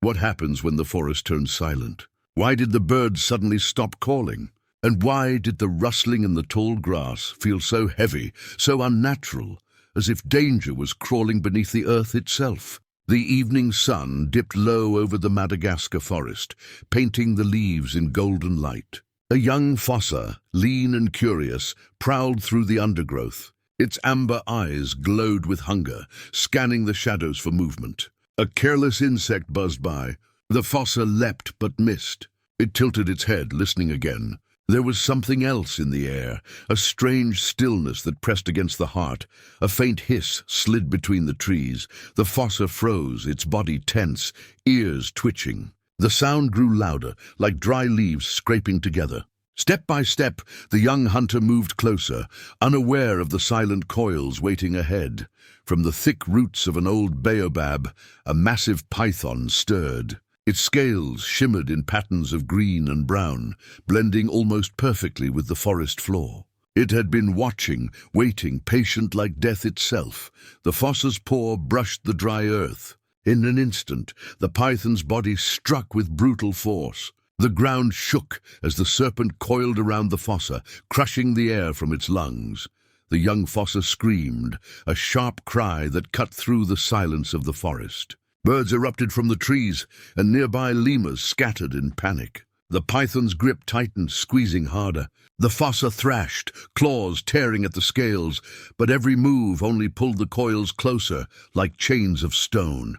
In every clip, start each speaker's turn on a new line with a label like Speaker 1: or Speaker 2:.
Speaker 1: What happens when the forest turns silent? Why did the birds suddenly stop calling? And why did the rustling in the tall grass feel so heavy, so unnatural, as if danger was crawling beneath the earth itself? The evening sun dipped low over the Madagascar forest, painting the leaves in golden light. A young fossa, lean and curious, prowled through the undergrowth. Its amber eyes glowed with hunger, scanning the shadows for movement. A careless insect buzzed by. The fossa leapt but missed. It tilted its head, listening again. There was something else in the air, a strange stillness that pressed against the heart. A faint hiss slid between the trees. The fossa froze, its body tense, ears twitching. The sound grew louder, like dry leaves scraping together. Step by step, the young hunter moved closer, unaware of the silent coils waiting ahead. From the thick roots of an old baobab, a massive python stirred. Its scales shimmered in patterns of green and brown, blending almost perfectly with the forest floor. It had been watching, waiting, patient like death itself. The fossa's paw brushed the dry earth. In an instant, the python's body struck with brutal force. The ground shook as the serpent coiled around the fossa, crushing the air from its lungs. The young fossa screamed, a sharp cry that cut through the silence of the forest. Birds erupted from the trees, and nearby lemurs scattered in panic. The python's grip tightened, squeezing harder. The fossa thrashed, claws tearing at the scales, but every move only pulled the coils closer, like chains of stone.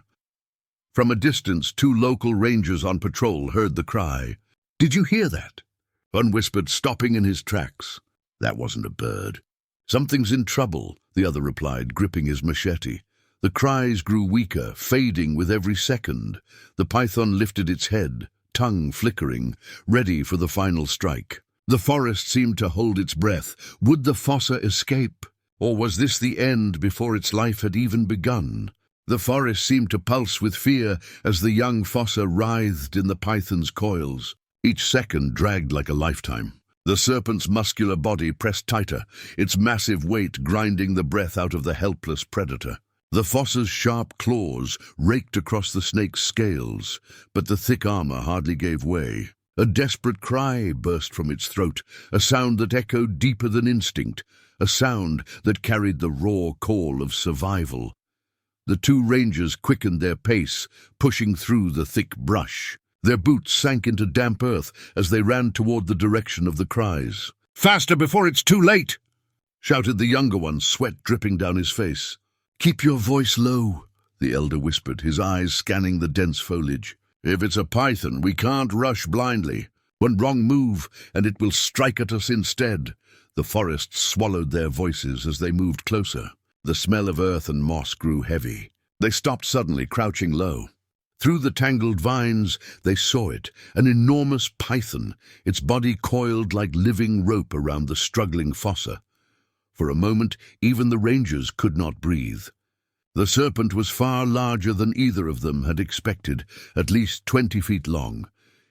Speaker 1: From a distance, 2 local rangers on patrol heard the cry. "Did you hear that?" One whispered, stopping in his tracks. "That wasn't a bird." "Something's in trouble," the other replied, gripping his machete. The cries grew weaker, fading with every second. The python lifted its head, tongue flickering, ready for the final strike. The forest seemed to hold its breath. Would the fossa escape? Or was this the end before its life had even begun? The forest seemed to pulse with fear as the young fossa writhed in the python's coils. Each second dragged like a lifetime. The serpent's muscular body pressed tighter, its massive weight grinding the breath out of the helpless predator. The fossa's sharp claws raked across the snake's scales, but the thick armor hardly gave way. A desperate cry burst from its throat, a sound that echoed deeper than instinct, a sound that carried the raw call of survival. The 2 rangers quickened their pace, pushing through the thick brush. Their boots sank into damp earth as they ran toward the direction of the cries. "Faster before it's too late!" shouted the younger one, sweat dripping down his face. "Keep your voice low," the elder whispered, his eyes scanning the dense foliage. "If it's a python, we can't rush blindly. One wrong move, and it will strike at us instead." The forest swallowed their voices as they moved closer. The smell of earth and moss grew heavy. They stopped suddenly, crouching low. Through the tangled vines, they saw it, an enormous python, its body coiled like living rope around the struggling fossa. For a moment, even the rangers could not breathe. The serpent was far larger than either of them had expected, at least 20 feet long,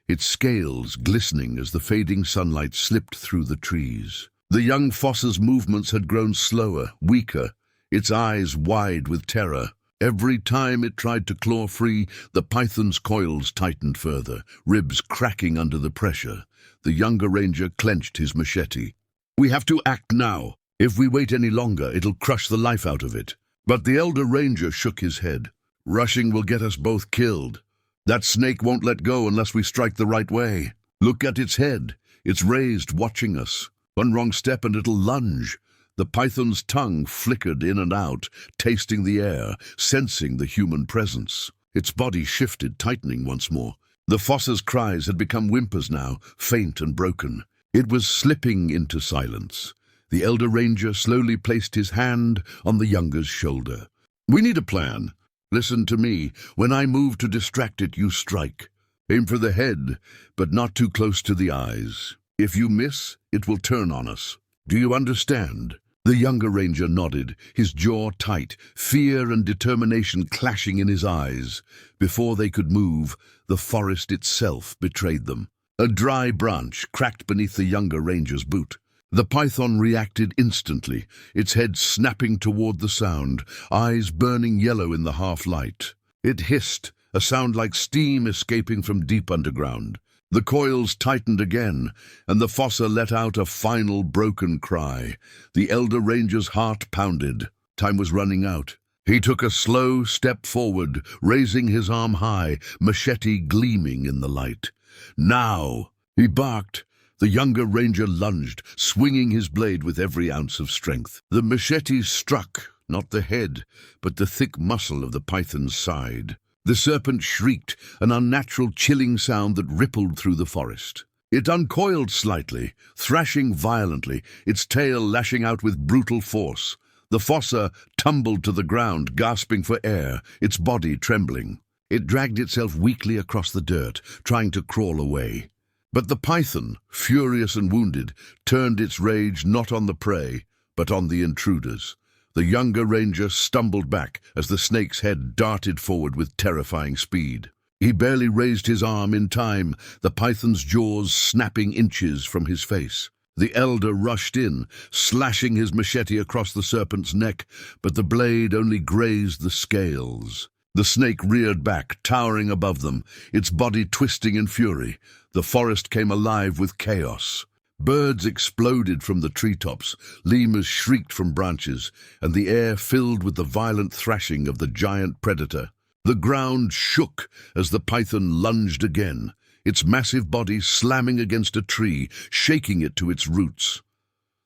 Speaker 1: its scales glistening as the fading sunlight slipped through the trees. The young fossa's movements had grown slower, weaker, its eyes wide with terror. Every time it tried to claw free, the python's coils tightened further, ribs cracking under the pressure. The younger ranger clenched his machete. "We have to act now. If we wait any longer, it'll crush the life out of it." But the elder ranger shook his head. "Rushing will get us both killed. That snake won't let go unless we strike the right way. Look at its head. It's raised, watching us. One wrong step and it'll lunge." The python's tongue flickered in and out, tasting the air, sensing the human presence. Its body shifted, tightening once more. The fossa's cries had become whimpers now, faint and broken. It was slipping into silence. The elder ranger slowly placed his hand on the younger's shoulder. "We need a plan. Listen to me. When I move to distract it, you strike. Aim for the head, but not too close to the eyes. If you miss, it will turn on us. Do you understand?" The younger ranger nodded, his jaw tight, fear and determination clashing in his eyes. Before they could move, the forest itself betrayed them. A dry branch cracked beneath the younger ranger's boot. The python reacted instantly, its head snapping toward the sound, eyes burning yellow in the half-light. It hissed, a sound like steam escaping from deep underground. The coils tightened again, and the Fossa let out a final broken cry. The elder ranger's heart pounded. Time was running out. He took a slow step forward, raising his arm high, machete gleaming in the light. Now! He barked. The younger ranger lunged, swinging his blade with every ounce of strength. The machete struck, not the head, but the thick muscle of the python's side. The serpent shrieked, an unnatural chilling sound that rippled through the forest. It uncoiled slightly, thrashing violently, its tail lashing out with brutal force. The Fossa tumbled to the ground, gasping for air, its body trembling. It dragged itself weakly across the dirt, trying to crawl away. But the python, furious and wounded, turned its rage not on the prey, but on the intruders. The younger ranger stumbled back as the snake's head darted forward with terrifying speed. He barely raised his arm in time, the python's jaws snapping inches from his face. The elder rushed in, slashing his machete across the serpent's neck, but the blade only grazed the scales. The snake reared back, towering above them, its body twisting in fury. The forest came alive with chaos. Birds exploded from the treetops, lemurs shrieked from branches, and the air filled with the violent thrashing of the giant predator. The ground shook as the python lunged again, its massive body slamming against a tree, shaking it to its roots.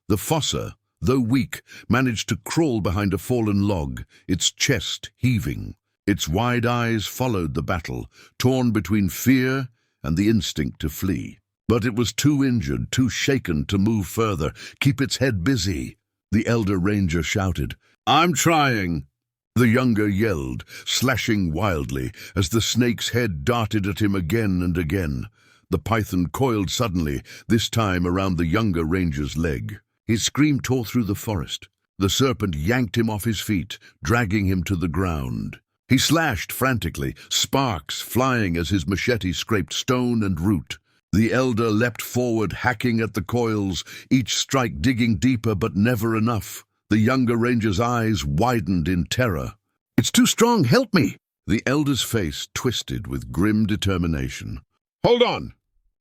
Speaker 1: The Fossa, though weak, managed to crawl behind a fallen log, its chest heaving. Its wide eyes followed the battle, torn between fear and the instinct to flee. But it was too injured, too shaken to move further. Keep its head busy, the elder ranger shouted. I'm trying. The younger yelled, slashing wildly as the snake's head darted at him again and again. The python coiled suddenly, this time around the younger ranger's leg. His scream tore through the forest. The serpent yanked him off his feet, dragging him to the ground. He slashed frantically, sparks flying as his machete scraped stone and root. The elder leapt forward, hacking at the coils, each strike digging deeper but never enough. The younger ranger's eyes widened in terror. It's too strong, help me! The elder's face twisted with grim determination. Hold on!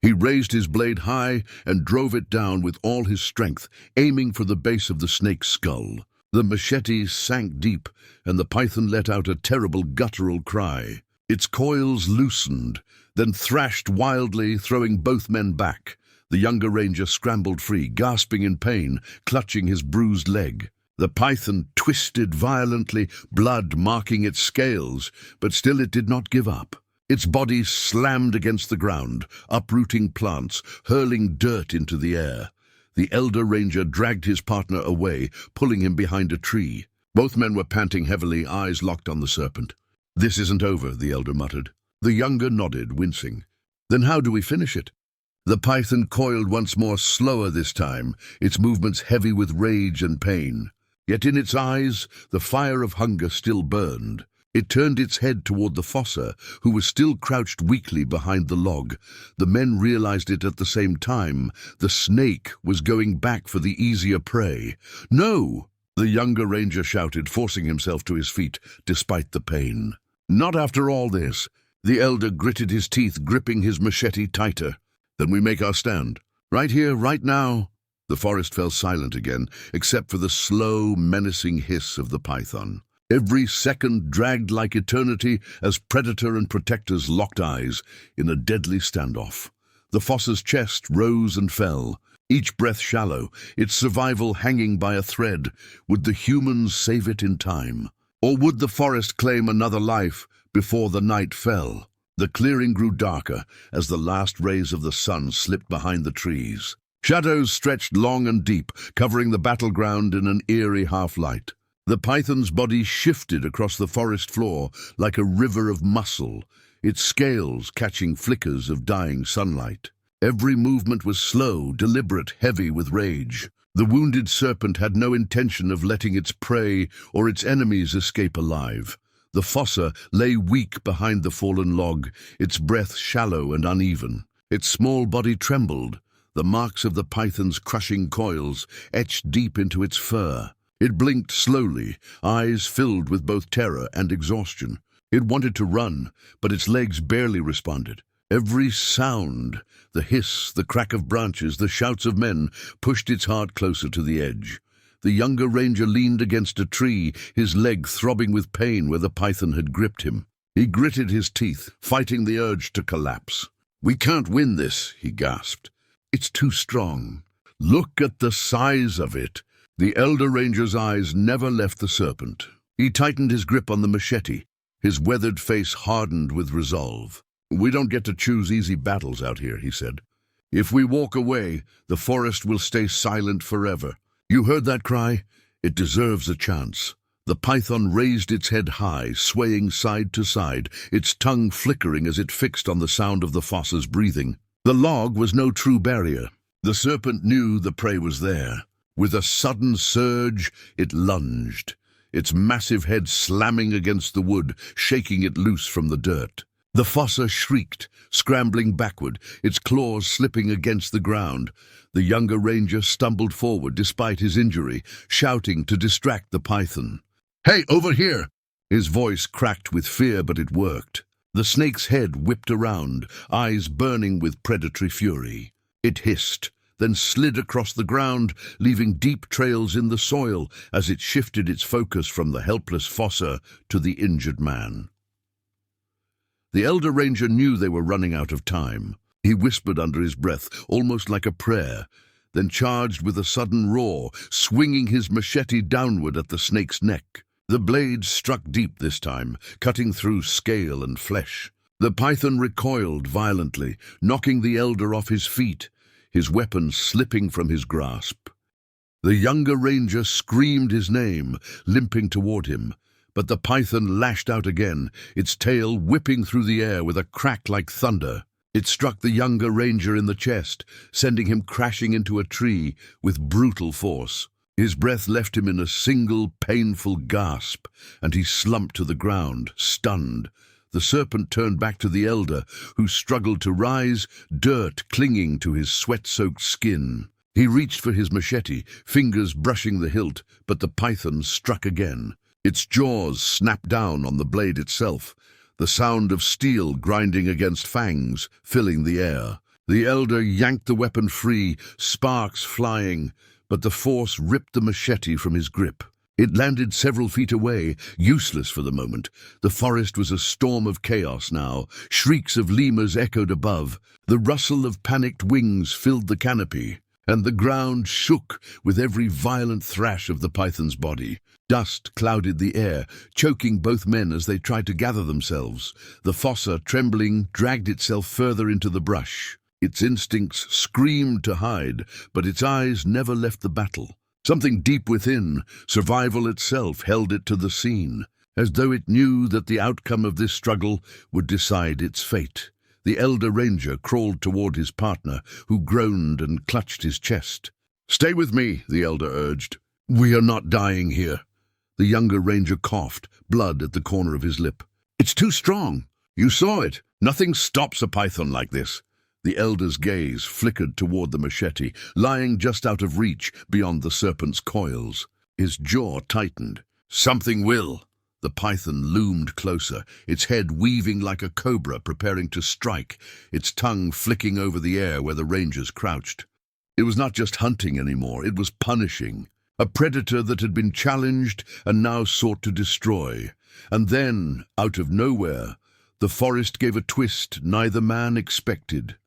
Speaker 1: He raised his blade high and drove it down with all his strength, aiming for the base of the snake's skull. The machete sank deep, and the python let out a terrible guttural cry. Its coils loosened, then thrashed wildly, throwing both men back. The younger ranger scrambled free, gasping in pain, clutching his bruised leg. The python twisted violently, blood marking its scales, but still it did not give up. Its body slammed against the ground, uprooting plants, hurling dirt into the air. The elder ranger dragged his partner away, pulling him behind a tree. Both men were panting heavily, eyes locked on the serpent. This isn't over, the elder muttered. The younger nodded, wincing. Then how do we finish it? The python coiled once more, slower this time, its movements heavy with rage and pain. Yet in its eyes, the fire of hunger still burned. It turned its head toward the Fossa, who was still crouched weakly behind the log. The men realized it at the same time. The snake was going back for the easier prey. No! The younger ranger shouted, forcing himself to his feet, despite the pain. Not after all this. The elder gritted his teeth, gripping his machete tighter. Then we make our stand. Right here, right now. The forest fell silent again, except for the slow, menacing hiss of the python. Every second dragged like eternity as predator and protectors locked eyes in a deadly standoff. The Fossa's chest rose and fell, each breath shallow, its survival hanging by a thread. Would the humans save it in time? Or would the forest claim another life before the night fell? The clearing grew darker as the last rays of the sun slipped behind the trees. Shadows stretched long and deep, covering the battleground in an eerie half-light. The python's body shifted across the forest floor like a river of muscle, its scales catching flickers of dying sunlight. Every movement was slow, deliberate, heavy with rage. The wounded serpent had no intention of letting its prey or its enemies escape alive. The Fossa lay weak behind the fallen log, its breath shallow and uneven. Its small body trembled, the marks of the python's crushing coils etched deep into its fur. It blinked slowly, eyes filled with both terror and exhaustion. It wanted to run, but its legs barely responded. Every sound, the hiss, the crack of branches, the shouts of men, pushed its heart closer to the edge. The younger ranger leaned against a tree, his leg throbbing with pain where the python had gripped him. He gritted his teeth, fighting the urge to collapse. "We can't win this," he gasped. "It's too strong. Look at the size of it." The elder ranger's eyes never left the serpent. He tightened his grip on the machete, his weathered face hardened with resolve. "We don't get to choose easy battles out here," he said. "If we walk away, the forest will stay silent forever. You heard that cry? It deserves a chance." The python raised its head high, swaying side to side, its tongue flickering as it fixed on the sound of the Fossa's breathing. The log was no true barrier. The serpent knew the prey was there. With a sudden surge, it lunged, its massive head slamming against the wood, shaking it loose from the dirt. The Fossa shrieked, scrambling backward, its claws slipping against the ground. The younger ranger stumbled forward despite his injury, shouting to distract the python. "Hey, over here!" His voice cracked with fear, but it worked. The snake's head whipped around, eyes burning with predatory fury. It hissed, then slid across the ground, leaving deep trails in the soil as it shifted its focus from the helpless Fossa to the injured man. The elder ranger knew they were running out of time. He whispered under his breath, almost like a prayer, then charged with a sudden roar, swinging his machete downward at the snake's neck. The blade struck deep this time, cutting through scale and flesh. The python recoiled violently, knocking the elder off his feet, his weapon slipping from his grasp. The younger ranger screamed his name, limping toward him, but the python lashed out again, its tail whipping through the air with a crack like thunder. It struck the younger ranger in the chest, sending him crashing into a tree with brutal force. His breath left him in a single, painful gasp, and he slumped to the ground, stunned. The serpent turned back to the elder, who struggled to rise, dirt clinging to his sweat-soaked skin. He reached for his machete, fingers brushing the hilt, but the python struck again. Its jaws snapped down on the blade itself, the sound of steel grinding against fangs filling the air. The elder yanked the weapon free, sparks flying, but the force ripped the machete from his grip. It landed several feet away, useless for the moment. The forest was a storm of chaos now. Shrieks of lemurs echoed above. The rustle of panicked wings filled the canopy, and the ground shook with every violent thrash of the python's body. Dust clouded the air, choking both men as they tried to gather themselves. The Fossa, trembling, dragged itself further into the brush. Its instincts screamed to hide, but its eyes never left the battle. Something deep within, survival itself, held it to the scene, as though it knew that the outcome of this struggle would decide its fate. The elder ranger crawled toward his partner, who groaned and clutched his chest. "Stay with me," the elder urged. "We are not dying here." The younger ranger coughed, blood at the corner of his lip. "It's too strong. You saw it. Nothing stops a python like this." The elder's gaze flickered toward the machete, lying just out of reach beyond the serpent's coils. His jaw tightened. "Something will." The python loomed closer, its head weaving like a cobra preparing to strike, its tongue flicking over the air where the rangers crouched. It was not just hunting anymore, it was punishing. A predator that had been challenged and now sought to destroy. And then, out of nowhere, the forest gave a twist neither man expected.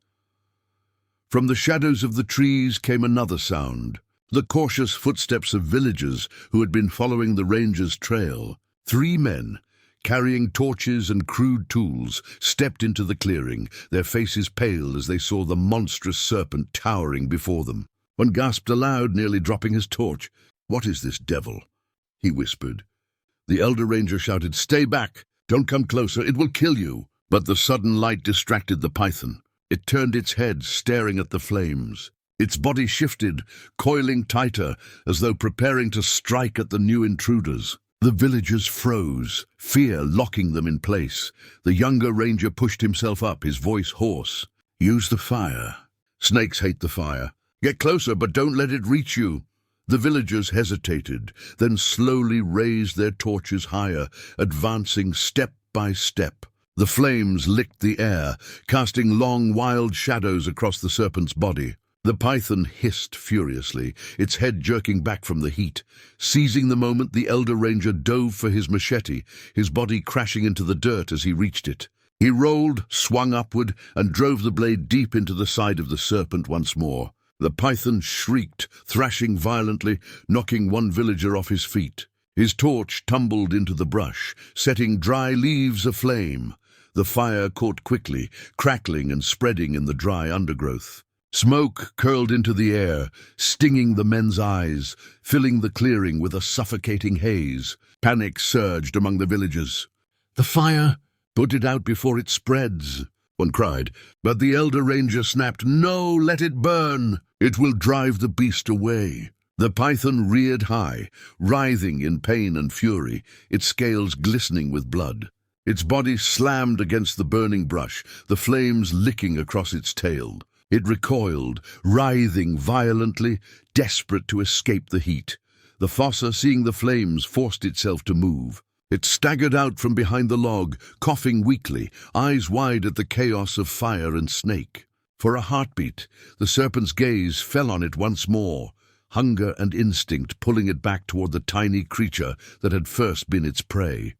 Speaker 1: From the shadows of the trees came another sound, the cautious footsteps of villagers who had been following the ranger's trail. 3 men, carrying torches and crude tools, stepped into the clearing, their faces pale as they saw the monstrous serpent towering before them. One gasped aloud, nearly dropping his torch. "What is this devil?" he whispered. The elder ranger shouted, "Stay back! Don't come closer, it will kill you!" But the sudden light distracted the python. It turned its head, staring at the flames. Its body shifted, coiling tighter, as though preparing to strike at the new intruders. The villagers froze, fear locking them in place. The younger ranger pushed himself up, his voice hoarse. "Use the fire. Snakes hate the fire. Get closer, but don't let it reach you." The villagers hesitated, then slowly raised their torches higher, advancing step by step. The flames licked the air, casting long, wild shadows across the serpent's body. The python hissed furiously, its head jerking back from the heat. Seizing the moment, the elder ranger dove for his machete, his body crashing into the dirt as he reached it. He rolled, swung upward, and drove the blade deep into the side of the serpent once more. The python shrieked, thrashing violently, knocking one villager off his feet. His torch tumbled into the brush, setting dry leaves aflame. The fire caught quickly, crackling and spreading in the dry undergrowth. Smoke curled into the air, stinging the men's eyes, filling the clearing with a suffocating haze. Panic surged among the villagers. "The fire! Put it out before it spreads," one cried, but the elder ranger snapped, "No, let it burn! It will drive the beast away." The python reared high, writhing in pain and fury, its scales glistening with blood. Its body slammed against the burning brush, the flames licking across its tail. It recoiled, writhing violently, desperate to escape the heat. The Fossa, seeing the flames, forced itself to move. It staggered out from behind the log, coughing weakly, eyes wide at the chaos of fire and snake. For a heartbeat, the serpent's gaze fell on it once more, hunger and instinct pulling it back toward the tiny creature that had first been its prey.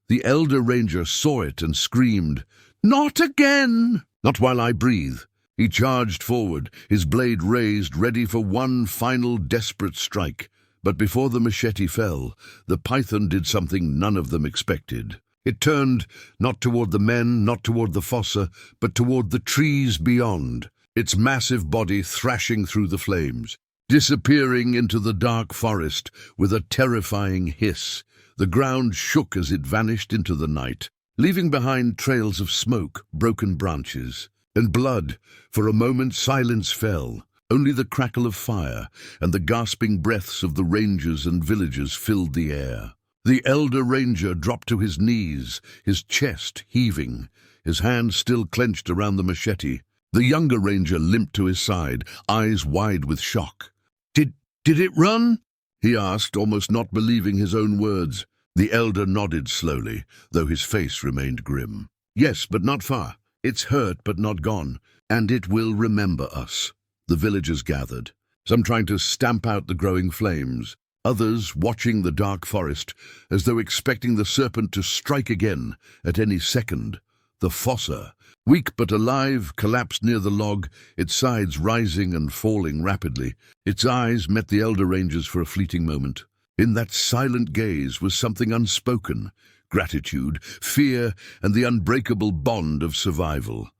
Speaker 1: The elder ranger saw it and screamed, "Not again! Not while I breathe." He charged forward, his blade raised, ready for one final desperate strike. But before the machete fell, the python did something none of them expected. It turned, not toward the men, not toward the fossa, but toward the trees beyond, its massive body thrashing through the flames, disappearing into the dark forest with a terrifying hiss. The ground shook as it vanished into the night, leaving behind trails of smoke, broken branches, and blood. For a moment silence fell. Only the crackle of fire and the gasping breaths of the rangers and villagers filled the air. The elder ranger dropped to his knees, his chest heaving, his hand still clenched around the machete. The younger ranger limped to his side, eyes wide with shock. Did it run?" he asked, almost not believing his own words. The elder nodded slowly, though his face remained grim. "Yes, but not far. It's hurt, but not gone, and it will remember us." The villagers gathered, some trying to stamp out the growing flames, others watching the dark forest, as though expecting the serpent to strike again at any second. The Fossa, weak but alive, collapsed near the log, its sides rising and falling rapidly. Its eyes met the elder ranger's for a fleeting moment. In that silent gaze was something unspoken, gratitude, fear, and the unbreakable bond of survival.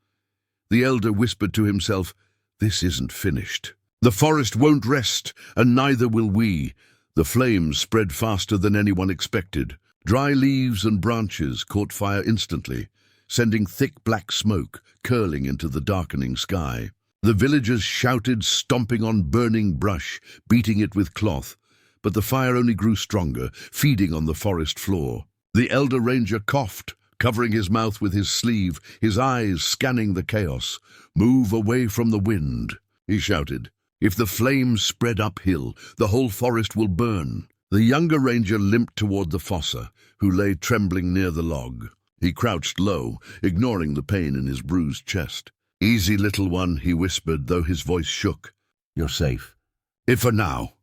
Speaker 1: The elder whispered to himself, "This isn't finished. The forest won't rest, and neither will we." The flames spread faster than anyone expected. Dry leaves and branches caught fire instantly, sending thick black smoke curling into the darkening sky. The villagers shouted, stomping on burning brush, beating it with cloth, but the fire only grew stronger, feeding on the forest floor. The elder ranger coughed, covering his mouth with his sleeve, his eyes scanning the chaos. "Move away from the wind," he shouted. "If the flames spread uphill, the whole forest will burn." The younger ranger limped toward the Fossa, who lay trembling near the log. He crouched low, ignoring the pain in his bruised chest. "Easy, little one," he whispered, though his voice shook. "You're safe. If for now."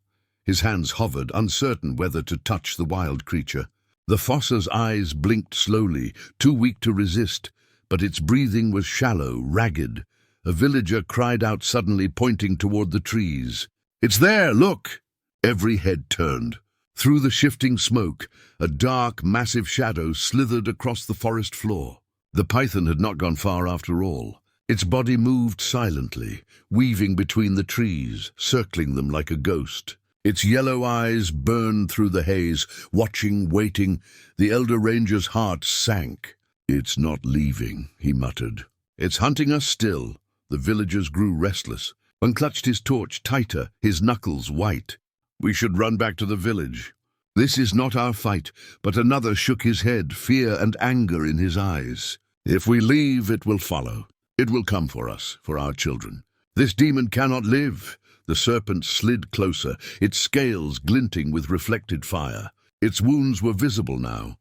Speaker 1: His hands hovered, uncertain whether to touch the wild creature. The Fossa's eyes blinked slowly, too weak to resist, but its breathing was shallow, ragged. A villager cried out suddenly, pointing toward the trees. "It's there, look!" Every head turned. Through the shifting smoke, a dark, massive shadow slithered across the forest floor. The python had not gone far after all. Its body moved silently, weaving between the trees, circling them like a ghost. Its yellow eyes burned through the haze, watching, waiting. The elder ranger's heart sank. "It's not leaving," he muttered. "It's hunting us still." The villagers grew restless. One clutched his torch tighter, his knuckles white. "We should run back to the village." "This is not our fight," but another shook his head, fear and anger in his eyes. "If we leave, it will follow. It will come for us, for our children. This demon cannot live." The serpent slid closer, its scales glinting with reflected fire. Its wounds were visible now,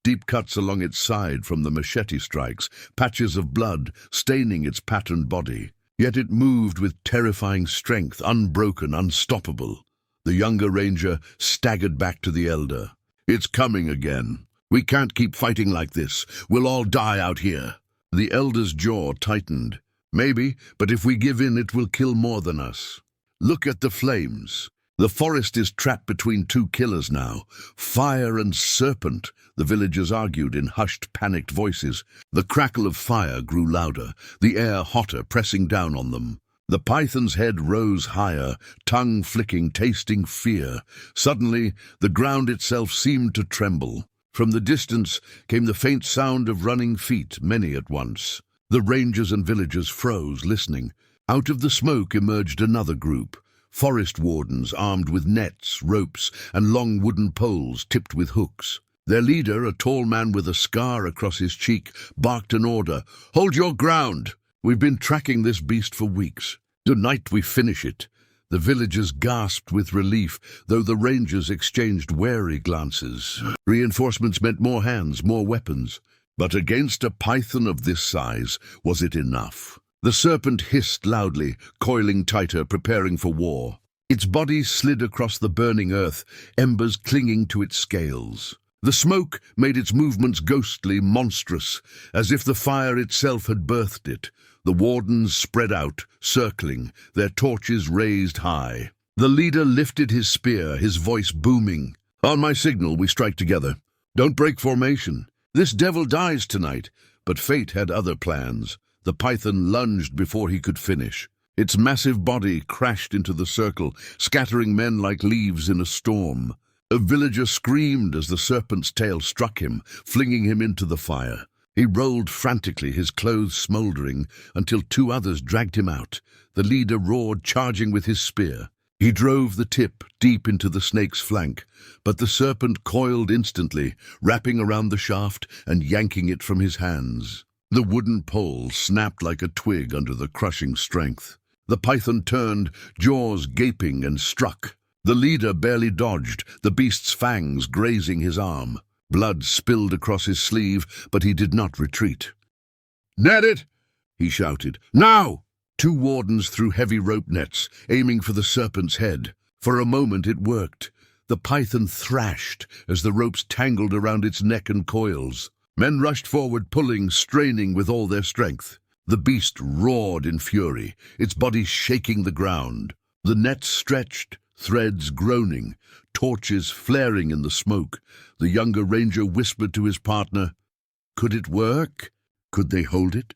Speaker 1: deep cuts along its side from the machete strikes, patches of blood staining its patterned body. Yet it moved with terrifying strength, unbroken, unstoppable. The younger ranger staggered back to the elder. "It's coming again. We can't keep fighting like this. We'll all die out here." The elder's jaw tightened. "Maybe, but if we give in, it will kill more than us. Look at the flames. The forest is trapped between two killers now. Fire and serpent," the villagers argued in hushed, panicked voices. The crackle of fire grew louder, the air hotter, pressing down on them. The python's head rose higher, tongue flicking, tasting fear. Suddenly, the ground itself seemed to tremble. From the distance came the faint sound of running feet, many at once. The rangers and villagers froze, listening. Out of the smoke emerged another group. Forest wardens armed with nets, ropes, and long wooden poles tipped with hooks. Their leader, a tall man with a scar across his cheek, barked an order. "Hold your ground! We've been tracking this beast for weeks. Tonight we finish it." The villagers gasped with relief, though the rangers exchanged wary glances. Reinforcements meant more hands, more weapons. But against a python of this size, was it enough? The serpent hissed loudly, coiling tighter, preparing for war. Its body slid across the burning earth, embers clinging to its scales. The smoke made its movements ghostly, monstrous, as if the fire itself had birthed it. The wardens spread out, circling, their torches raised high. The leader lifted his spear, his voice booming. "On my signal, we strike together. Don't break formation. This devil dies tonight." But fate had other plans. The python lunged before he could finish. Its massive body crashed into the circle, scattering men like leaves in a storm. A villager screamed as the serpent's tail struck him, flinging him into the fire. He rolled frantically, his clothes smoldering, until two others dragged him out. The leader roared, charging with his spear. He drove the tip deep into the snake's flank, but the serpent coiled instantly, wrapping around the shaft and yanking it from his hands. The wooden pole snapped like a twig under the crushing strength. The python turned, jaws gaping, and struck. The leader barely dodged, the beast's fangs grazing his arm. Blood spilled across his sleeve, but he did not retreat. "Net it!" he shouted. "Now!" Two wardens threw heavy rope nets, aiming for the serpent's head. For a moment it worked. The python thrashed as the ropes tangled around its neck and coils. Men rushed forward, pulling, straining with all their strength. The beast roared in fury, its body shaking the ground. The nets stretched, threads groaning, torches flaring in the smoke. The younger ranger whispered to his partner, "Could it work? Could they hold it?"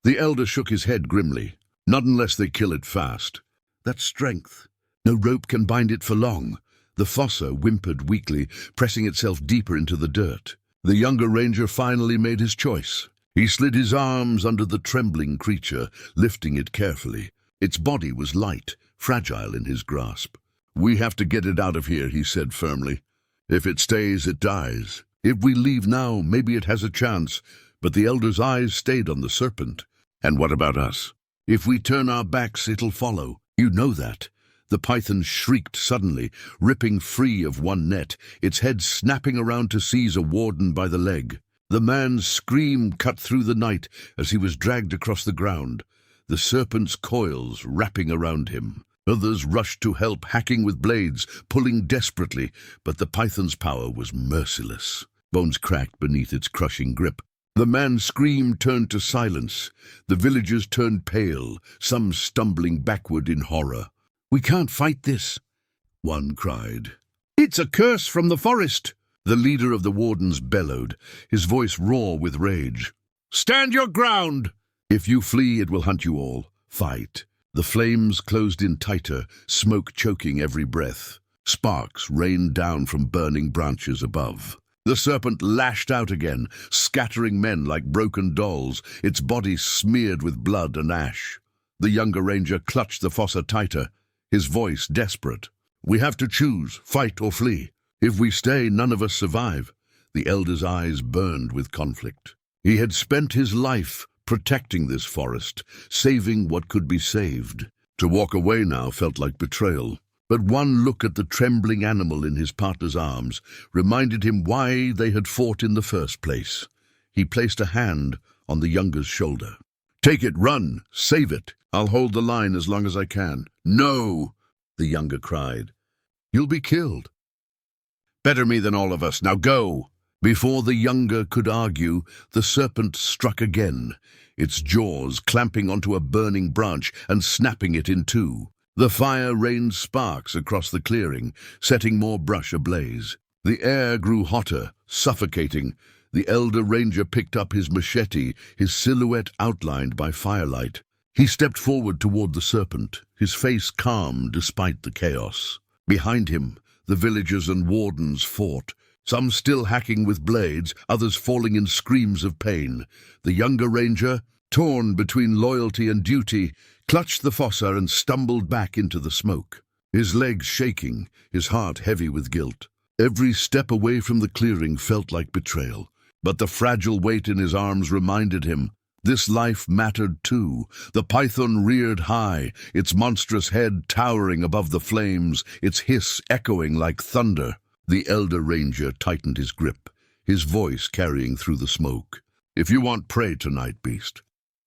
Speaker 1: The elder shook his head grimly. "Not unless they kill it fast. That's strength. No rope can bind it for long." The Fossa whimpered weakly, pressing itself deeper into the dirt. The younger ranger finally made his choice. He slid his arms under the trembling creature, lifting it carefully. Its body was light, fragile in his grasp. "We have to get it out of here," he said firmly. "If it stays, it dies. If we leave now, maybe it has a chance." But the elder's eyes stayed on the serpent. "And what about us? If we turn our backs, it'll follow. You know that." The python shrieked suddenly, ripping free of one net, its head snapping around to seize a warden by the leg. The man's scream cut through the night as he was dragged across the ground, the serpent's coils wrapping around him. Others rushed to help, hacking with blades, pulling desperately, but the python's power was merciless. Bones cracked beneath its crushing grip. The man's scream turned to silence. The villagers turned pale, some stumbling backward in horror. "We can't fight this," one cried. "It's a curse from the forest," the leader of the wardens bellowed, his voice raw with rage. "Stand your ground! If you flee, it will hunt you all. Fight." The flames closed in tighter, smoke choking every breath. Sparks rained down from burning branches above. The serpent lashed out again, scattering men like broken dolls, its body smeared with blood and ash. The younger ranger clutched the Fossa tighter, his voice desperate. "We have to choose, fight or flee. If we stay, none of us survive." The elder's eyes burned with conflict. He had spent his life protecting this forest, saving what could be saved. To walk away now felt like betrayal. But one look at the trembling animal in his partner's arms reminded him why they had fought in the first place. He placed a hand on the younger's shoulder. "Take it, run, save it. I'll hold the line as long as I can." "No," the younger cried. "You'll be killed." "Better me than all of us. Now go." Before the younger could argue, the serpent struck again, its jaws clamping onto a burning branch and snapping it in two. The fire rained sparks across the clearing, setting more brush ablaze. The air grew hotter, suffocating. The elder ranger picked up his machete, his silhouette outlined by firelight. He stepped forward toward the serpent, his face calm despite the chaos. Behind him, the villagers and wardens fought, some still hacking with blades, others falling in screams of pain. The younger ranger, torn between loyalty and duty, clutched the fossa and stumbled back into the smoke, his legs shaking, his heart heavy with guilt. Every step away from the clearing felt like betrayal, but the fragile weight in his arms reminded him this life mattered too. The python reared high, its monstrous head towering above the flames, its hiss echoing like thunder. The elder ranger tightened his grip, his voice carrying through the smoke. "If you want prey tonight, beast,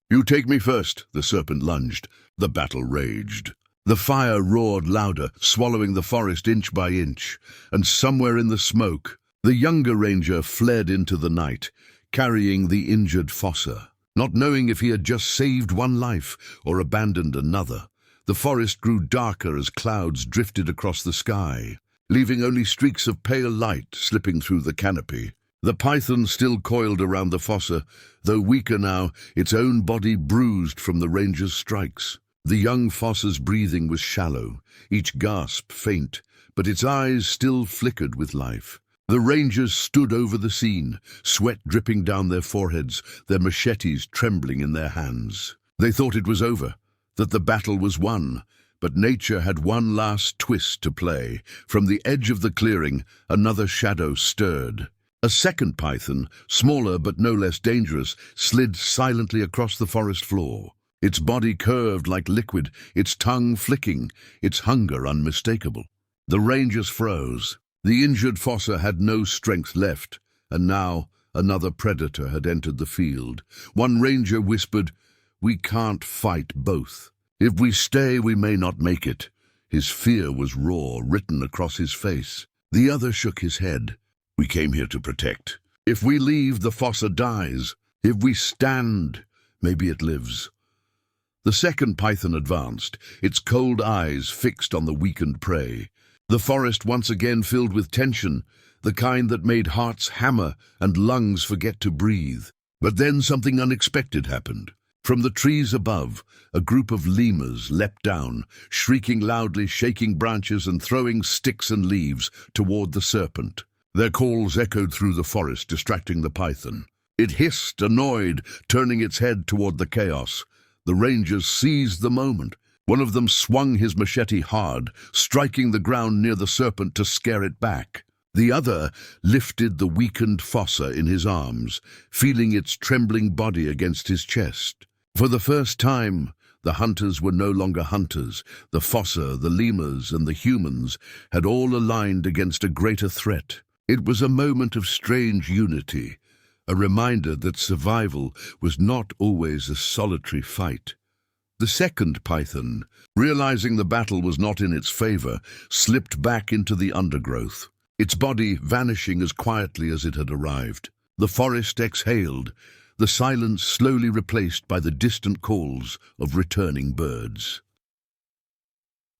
Speaker 1: you take me first." The serpent lunged. The battle raged. The fire roared louder, swallowing the forest inch by inch, and somewhere in the smoke, the younger ranger fled into the night, carrying the injured fossa, not knowing if he had just saved one life or abandoned another. The forest grew darker as clouds drifted across the sky, leaving only streaks of pale light slipping through the canopy. The python still coiled around the fossa, though weaker now, its own body bruised from the ranger's strikes. The young fossa's breathing was shallow, each gasp faint, but its eyes still flickered with life. The rangers stood over the scene, sweat dripping down their foreheads, their machetes trembling in their hands. They thought it was over, that the battle was won, but nature had one last twist to play. From the edge of the clearing, another shadow stirred. A second python, smaller but no less dangerous, slid silently across the forest floor. Its body curved like liquid, its tongue flicking, its hunger unmistakable. The rangers froze. The injured fossa had no strength left, and now another predator had entered the field. One ranger whispered, "We can't fight both. If we stay, we may not make it." His fear was raw, written across his face. The other shook his head. "We came here to protect. If we leave, the fossa dies. If we stand, maybe it lives." The second python advanced, its cold eyes fixed on the weakened prey. The forest once again filled with tension, the kind that made hearts hammer and lungs forget to breathe. But then something unexpected happened. From the trees above, a group of lemurs leapt down, shrieking loudly, shaking branches and throwing sticks and leaves toward the serpent. Their calls echoed through the forest, distracting the python. It hissed, annoyed, turning its head toward the chaos. The rangers seized the moment. One of them swung his machete hard, striking the ground near the serpent to scare it back. The other lifted the weakened fossa in his arms, feeling its trembling body against his chest. For the first time, the hunters were no longer hunters. The fossa, the lemurs, and the humans had all aligned against a greater threat. It was a moment of strange unity, a reminder that survival was not always a solitary fight. The second python, realizing the battle was not in its favor, slipped back into the undergrowth, its body vanishing as quietly as it had arrived. The forest exhaled, the silence slowly replaced by the distant calls of returning birds.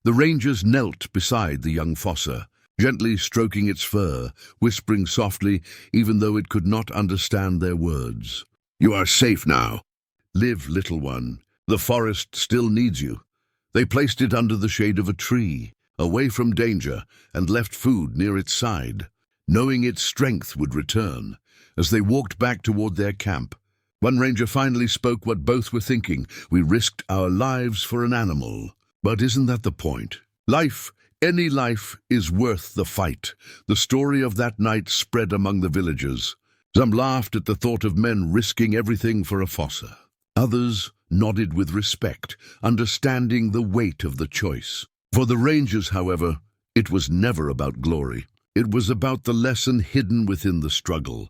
Speaker 1: The rangers knelt beside the young fossa, gently stroking its fur, whispering softly, even though it could not understand their words. "You are safe now. Live, little one. The forest still needs you." They placed it under the shade of a tree, away from danger, and left food near its side, knowing its strength would return. As they walked back toward their camp, one ranger finally spoke what both were thinking. "We risked our lives for an animal. But isn't that the point? Life, any life, is worth the fight." The story of that night spread among the villagers. Some laughed at the thought of men risking everything for a fossa. Others nodded with respect, understanding the weight of the choice. For the Rangers, however, it was never about glory. It was about the lesson hidden within the struggle,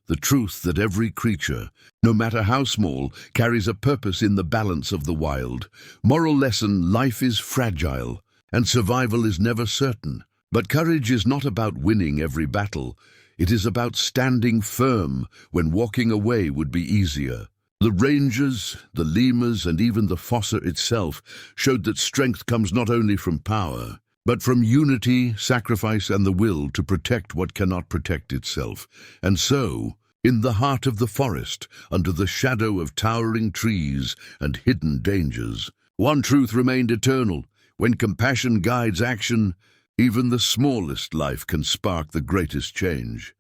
Speaker 1: the truth that every creature, no matter how small, carries a purpose in the balance of the wild. Moral lesson: life is fragile, and survival is never certain. But courage is not about winning every battle. It is about standing firm when walking away would be easier. The Rangers, the lemurs, and even the Fossa itself showed that strength comes not only from power, but from unity, sacrifice, and the will to protect what cannot protect itself. And so, in the heart of the forest, under the shadow of towering trees and hidden dangers, one truth remained eternal: when compassion guides action, even the smallest life can spark the greatest change.